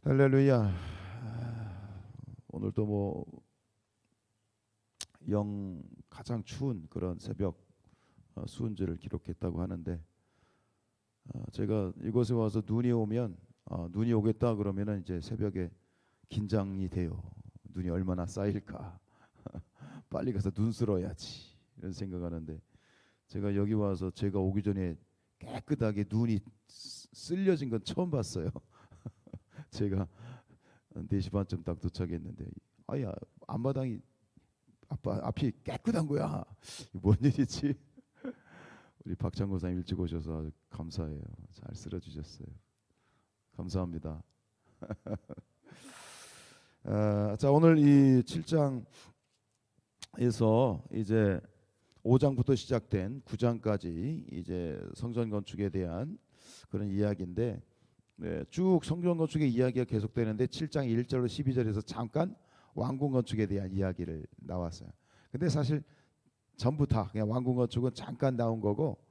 할렐루야. 오늘도 영 가장 추운 그런 새벽 수은제를 기록했다고 하는데, 제가 이곳에 와서 눈이 오면 눈이 오겠다 그러면은 이제 새벽에 긴장이 돼요. 눈이 얼마나 쌓일까. 빨리 가서 눈 쓸어야지 이런 생각하는데, 제가 여기 와서 제가 오기 전에 깨끗하게 눈이 쓸려진 건 처음 봤어요. 제가 4시 반쯤 딱 도착했는데, 아야, 앞마당이 앞이 깨끗한 거야. 뭔 일이지? 우리 박창고사님 일찍 오셔서 아주 감사해요. 잘 쓸어주셨어요. 감사합니다. 자, 오늘 이 7장에서 이제 5장부터 시작된 9장까지 이제 성전 건축에 대한 그런 이야기인데, 쭉 성전 건축의 이야기가 계속되는데 7장 1절로 12절에서 잠깐 왕궁 건축에 대한 이야기를 나왔어요. 근데 사실 전부 다 그냥 왕궁 건축은 잠깐 나온 거고,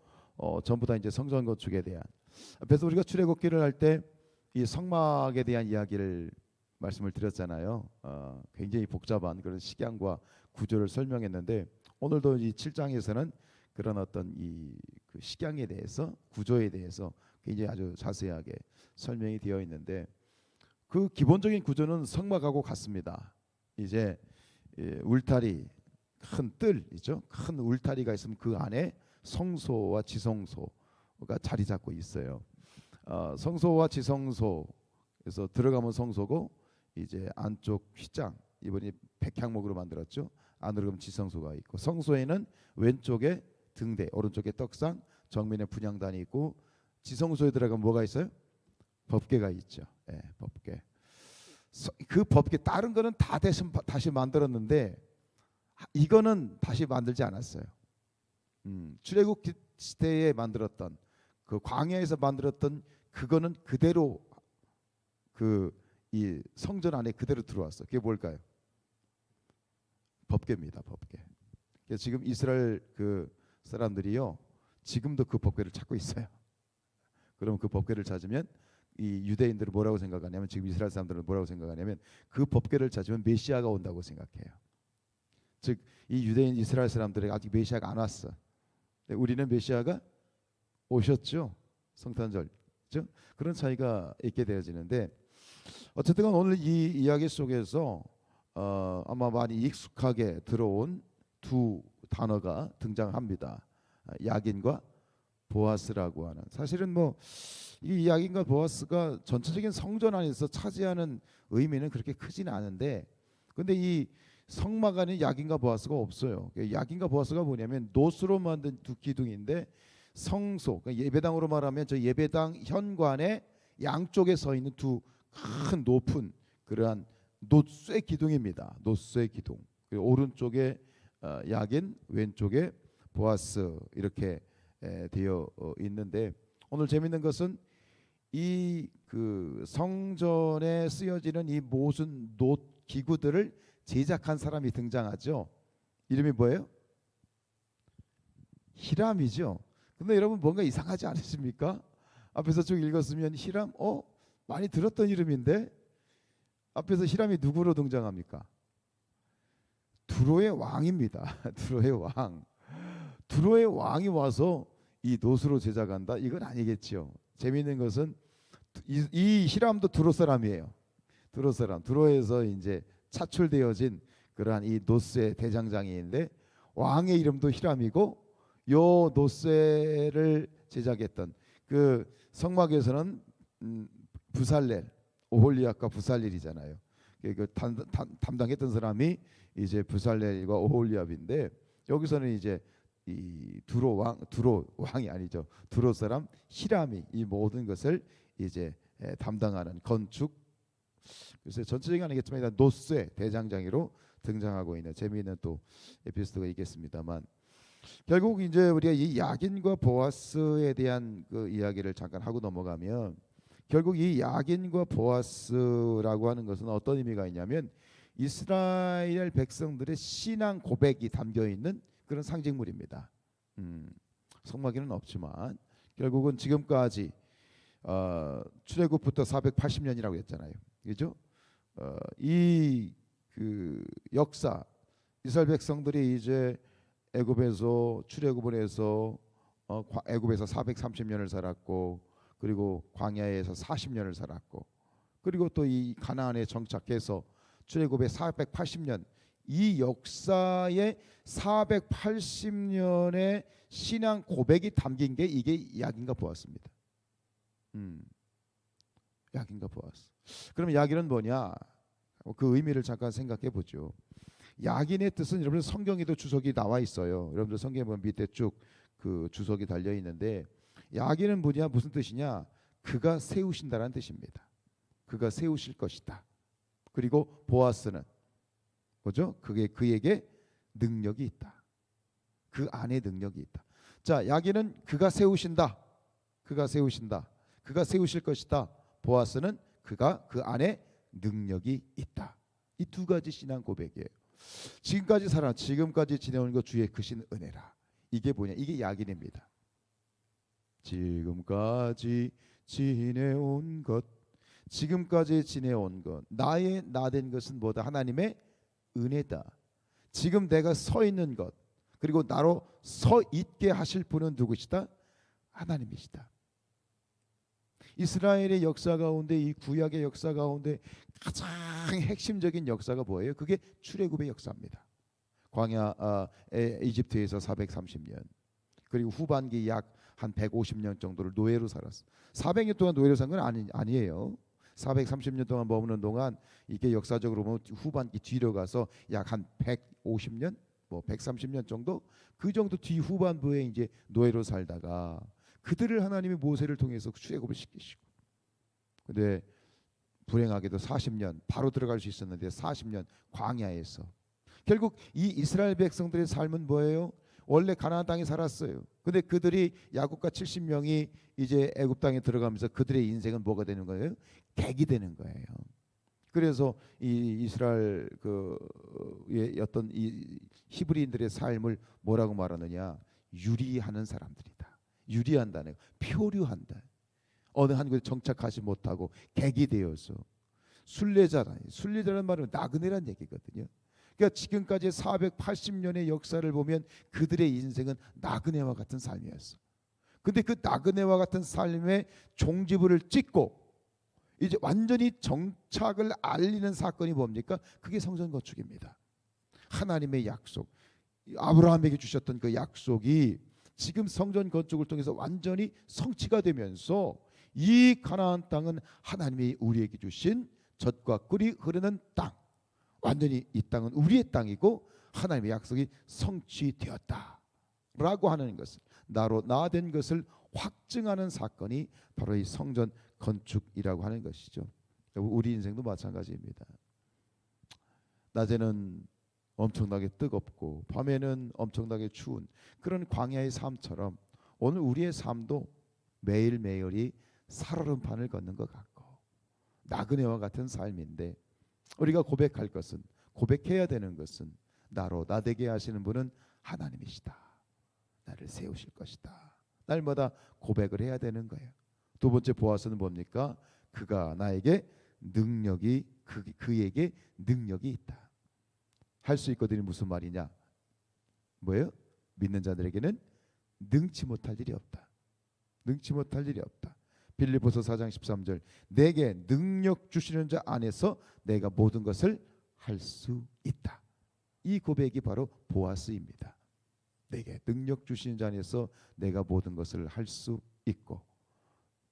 전부 다 이제 성전 건축에 대한. 그래서 우리가 출애굽기를 할 때 이 성막에 대한 이야기를 말씀을 드렸잖아요. 굉장히 복잡한 그런 식양과 구조를 설명했는데, 오늘도 이 7장에서는 그런 어떤 그 식양에 대해서, 구조에 대해서 굉장히 아주 자세하게 설명이 되어 있는데, 그 기본적인 구조는 성막하고 같습니다. 이제 울타리, 큰 뜰이죠. 큰 울타리가 있으면 그 안에 성소와 지성소가 자리 잡고 있어요. 성소와 지성소에서 들어가면 성소고, 이제 안쪽 휘장, 이번에 백향목으로 만들었죠. 안으로 가면 지성소가 있고, 성소에는 왼쪽에 등대, 오른쪽에 떡상, 정면에 분향단이 있고, 지성소에 들어가면 뭐가 있어요? 법궤가 있죠. 법궤. 그 법궤, 다른 거는 다 다시 만들었는데 이거는 다시 만들지 않았어요. 출애굽 시대에 만들었던, 그 광야에서 만들었던 그거는 그대로 이 성전 안에 그대로 들어왔어. 그게 뭘까요? 법궤입니다. 법궤. 지금 이스라엘 그 사람들이요, 지금도 그 법궤를 찾고 있어요. 그러면 그 법궤를 찾으면 이 유대인들은 뭐라고 생각하냐면, 지금 이스라엘 사람들은 뭐라고 생각하냐면, 그 법궤를 찾으면 메시아가 온다고 생각해요. 즉, 이 유대인 이스라엘 사람들에게 아직 메시아가 안 왔어. 우리는 메시아가 오셨죠. 성탄절. 그런 차이가 있게 되어지는데, 어쨌든 오늘 이 이야기 속에서 아마 많이 익숙하게 들어온 두 단어가 등장합니다. 야긴과 보아스라고 하는. 사실은 이 야긴과 보아스가 전체적인 성전 안에서 차지하는 의미는 그렇게 크지는 않은데, 근데 이 성막 안에 야긴과 보아스가 없어요. 야긴과 보아스가 뭐냐면 노스로 만든 두 기둥인데, 성소, 그러니까 예배당으로 말하면 저 예배당 현관에 양쪽에 서 있는 두 큰 높은 그러한 노쇠 기둥입니다. 노쇠 기둥. 오른쪽에 야긴, 왼쪽에 보아스, 이렇게 되어 있는데, 오늘 재밌는 것은 이 그 성전에 쓰여지는 이 모든 노 기구들을 제작한 사람이 등장하죠. 이름이 뭐예요? 히람이죠. 근데 여러분, 뭔가 이상하지 않으십니까? 앞에서 쭉 읽었으면 히람, 많이 들었던 이름인데, 앞에서 히람이 누구로 등장합니까? 두로의 왕입니다. 두로의 왕. 두로의 왕이 와서 이 노스로 제작한다? 이건 아니겠죠. 재미있는 것은 이 히람도 두로 사람이에요. 두로 사람. 두로에서 이제 차출되어진 그러한 이 노스의 대장장이인데, 왕의 이름도 히람이고, 요 노스를 제작했던 그 성막에서는 부살렐, 오홀리압과 부살렐이잖아요. 그 담당했던 사람이 이제 부살렐과 오홀리압인데, 여기서는 이제 이 두로 왕이 아니죠. 두로 사람 히람이 이 모든 것을 이제 담당하는 건축. 그래서 전체적인 아니겠지만 일단 노스의 대장장이로 등장하고 있는 재미있는 또 에피소드가 있겠습니다만, 결국 이제 우리가 이 야긴과 보아스에 대한 그 이야기를 잠깐 하고 넘어가면, 결국 이 야긴과 보아스라고 하는 것은 어떤 의미가 있냐면, 이스라엘 백성들의 신앙 고백이 담겨 있는 그런 상징물입니다. 성막에는 없지만 결국은 지금까지 출애굽부터 480년이라고 했잖아요. 그죠? 이 그 역사, 이스라엘 백성들이 이제 애굽에서 출애굽을 해서 애굽에서 430년을 살았고, 그리고 광야에서 40년을 살았고, 그리고 또 이 가나안에 정착해서 출애굽의 480년, 이 역사의 480년의 신앙 고백이 담긴 게 이게 야긴가 보았습니다. 야긴가 보았어. 그럼 야긴은 뭐냐? 그 의미를 잠깐 생각해 보죠. 야긴의 뜻은 여러분 성경에도 주석이 나와 있어요. 여러분들 성경에 보면 밑에 쭉 그 주석이 달려 있는데, 야긴은 뭐냐, 무슨 뜻이냐? 그가 세우신다라는 뜻입니다. 그가 세우실 것이다. 그리고 보아스는 뭐죠? 그에게 능력이 있다. 그 안에 능력이 있다. 자, 야긴은 그가 세우신다. 그가 세우신다. 그가 세우실 것이다. 보아스는 그가 그 안에 능력이 있다. 이 두 가지 신앙 고백이에요. 지금까지 지내온 것 주의 크신 은혜라. 이게 뭐냐? 이게 야긴입니다. 지금까지 지내온 것, 나의 나된 것은 뭐다? 하나님의 은혜다. 지금 내가 서 있는 것, 그리고 나로 서 있게 하실 분은 누구시다? 하나님이시다. 이스라엘의 역사 가운데, 이 구약의 역사 가운데 가장 핵심적인 역사가 뭐예요? 그게 출애굽의 역사입니다. 광야 이집트에서 430년, 그리고 후반기 약 한 150년 정도를 노예로 살았어. 400년 동안 노예로 산 건 아니에요. 430년 동안 머무는 동안 이게 역사적으로 보면 후반기 뒤로 가서 약 한 150년, 뭐 130년 정도, 그 정도 뒤 후반부에 이제 노예로 살다가 그들을 하나님이 모세를 통해서 출애굽을 시키시고, 근데 불행하게도 40년 바로 들어갈 수 있었는데 40년 광야에서 결국 이 이스라엘 백성들의 삶은 뭐예요? 원래 가나안 땅에 살았어요. 근데 그들이 야곱과 70명이 이제 애굽 땅에 들어가면서 그들의 인생은 뭐가 되는 거예요? 객이 되는 거예요. 그래서 이 이스라엘 어떤 이 히브리인들의 삶을 뭐라고 말하느냐? 유리하는 사람들이다. 유리한다는 거, 표류한다. 어느 한 곳에 정착하지 못하고 객이 되어서 순례자라는 말은 나그네란 얘기거든요. 그러니까 지금까지 480년의 역사를 보면 그들의 인생은 나그네와 같은 삶이었어. 근데 그 나그네와 같은 삶의 종지부를 찍고 이제 완전히 정착을 알리는 사건이 뭡니까? 그게 성전 건축입니다. 하나님의 약속, 아브라함에게 주셨던 그 약속이 지금 성전 건축을 통해서 완전히 성취가 되면서 이 가나안 땅은 하나님이 우리에게 주신 젖과 꿀이 흐르는 땅, 완전히 이 땅은 우리의 땅이고 하나님의 약속이 성취되었다라고 하는 것을, 나로 나된 것을 확증하는 사건이 바로 이 성전 건축이라고 하는 것이죠. 우리 인생도 마찬가지입니다. 낮에는 엄청나게 뜨겁고 밤에는 엄청나게 추운 그런 광야의 삶처럼 오늘 우리의 삶도 매일매일이 살얼음판을 걷는 것 같고 나그네와 같은 삶인데, 우리가 고백해야 되는 것은 나로 나되게 하시는 분은 하나님이시다. 나를 세우실 것이다. 날마다 고백을 해야 되는 거예요. 두 번째 보아스는 뭡니까? 그가 나에게 그에게 능력이 있다. 할 수 있거든요. 무슨 말이냐? 뭐예요? 믿는 자들에게는 능치 못할 일이 없다. 능치 못할 일이 없다. 빌립보서 4장 13절, 내게 능력 주시는 자 안에서 내가 모든 것을 할 수 있다. 이 고백이 바로 보아스입니다. 내게 능력 주시는 자 안에서 내가 모든 것을 할 수 있고,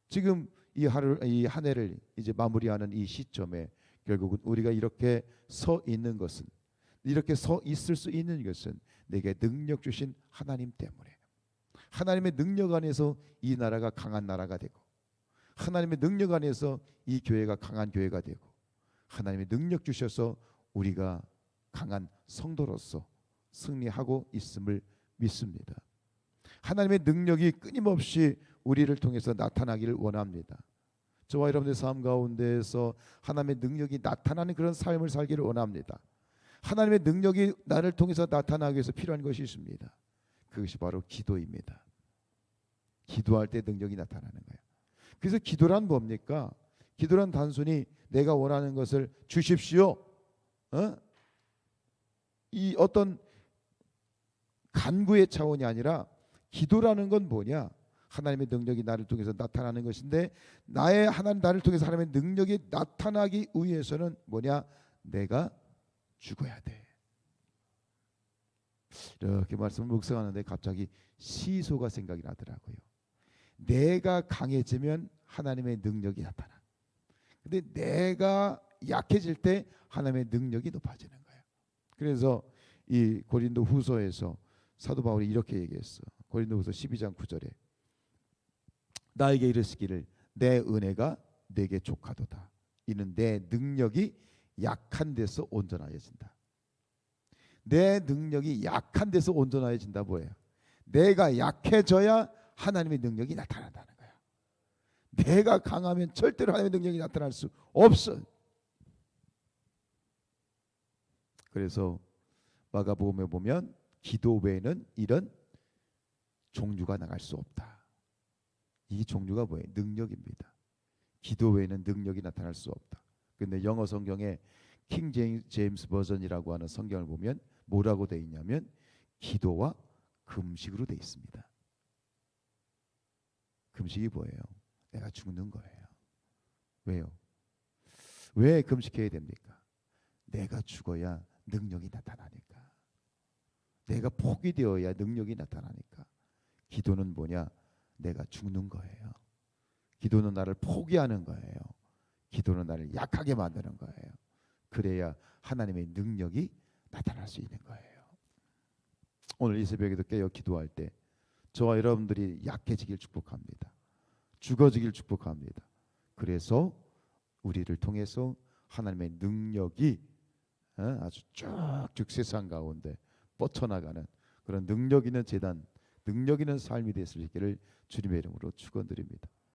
지금 이 한 해를 이제 마무리하는 이 시점에 결국은 우리가 이렇게 서 있는 것은, 이렇게 서 있을 수 있는 것은 내게 능력 주신 하나님 때문에, 하나님의 능력 안에서 이 나라가 강한 나라가 되고, 하나님의 능력 안에서 이 교회가 강한 교회가 되고, 하나님의 능력 주셔서 우리가 강한 성도로서 승리하고 있음을 믿습니다. 하나님의 능력이 끊임없이 우리를 통해서 나타나기를 원합니다. 저와 여러분의 삶 가운데에서 하나님의 능력이 나타나는 그런 삶을 살기를 원합니다. 하나님의 능력이 나를 통해서 나타나기 위해서 필요한 것이 있습니다. 그것이 바로 기도입니다. 기도할 때 능력이 나타나는 거예요. 그래서 기도란 뭡니까? 기도란 단순히 내가 원하는 것을 주십시오. 이 어떤 간구의 차원이 아니라 기도라는 건 뭐냐? 하나님의 능력이 나를 통해서 나타나는 것인데 나를 통해서 하나님의 능력이 나타나기 위해서는 뭐냐? 내가 죽어야 돼. 이렇게 말씀을 묵상하는데 갑자기 시소가 생각이 나더라고요. 내가 강해지면 하나님의 능력이 나타나. 근데 내가 약해질 때 하나님의 능력이 높아지는 거예요. 그래서 이 고린도 후서에서 사도 바울이 이렇게 얘기했어. 고린도 후서 12장 9절에 나에게 이르시기를 내 은혜가 내게 족하도다. 이는 내 능력이 약한 데서 온전하여진다. 내 능력이 약한 데서 온전하여진다. 뭐예요? 내가 약해져야 하나님의 능력이 나타난다는 거야. 내가 강하면 절대로 하나님의 능력이 나타날 수 없어. 그래서 마가복음에 보면 기도 외에는 이런 종류가 나갈 수 없다. 이 종류가 뭐예요? 능력입니다. 기도 외에는 능력이 나타날 수 없다. 근데 영어 성경에 킹 제임스 버전이라고 하는 성경을 보면 뭐라고 돼 있냐면 기도와 금식으로 돼 있습니다. 금식이 뭐예요? 내가 죽는 거예요. 왜요? 왜 금식해야 됩니까? 내가 죽어야 능력이 나타나니까. 내가 포기되어야 능력이 나타나니까. 기도는 뭐냐? 내가 죽는 거예요. 기도는 나를 포기하는 거예요. 기도는 나를 약하게 만드는 거예요. 그래야 하나님의 능력이 나타날 수 있는 거예요. 오늘 이 새벽에도 깨어 기도할 때 저와 여러분들이 약해지길 축복합니다. 죽어지길 축복합니다. 그래서 우리를 통해서 하나님의 능력이 아주 쭉쭉 세상 가운데 뻗쳐나가는 그런 능력 있는 재단, 능력 있는 삶이 될 수 있기를 주님의 이름으로 축원드립니다.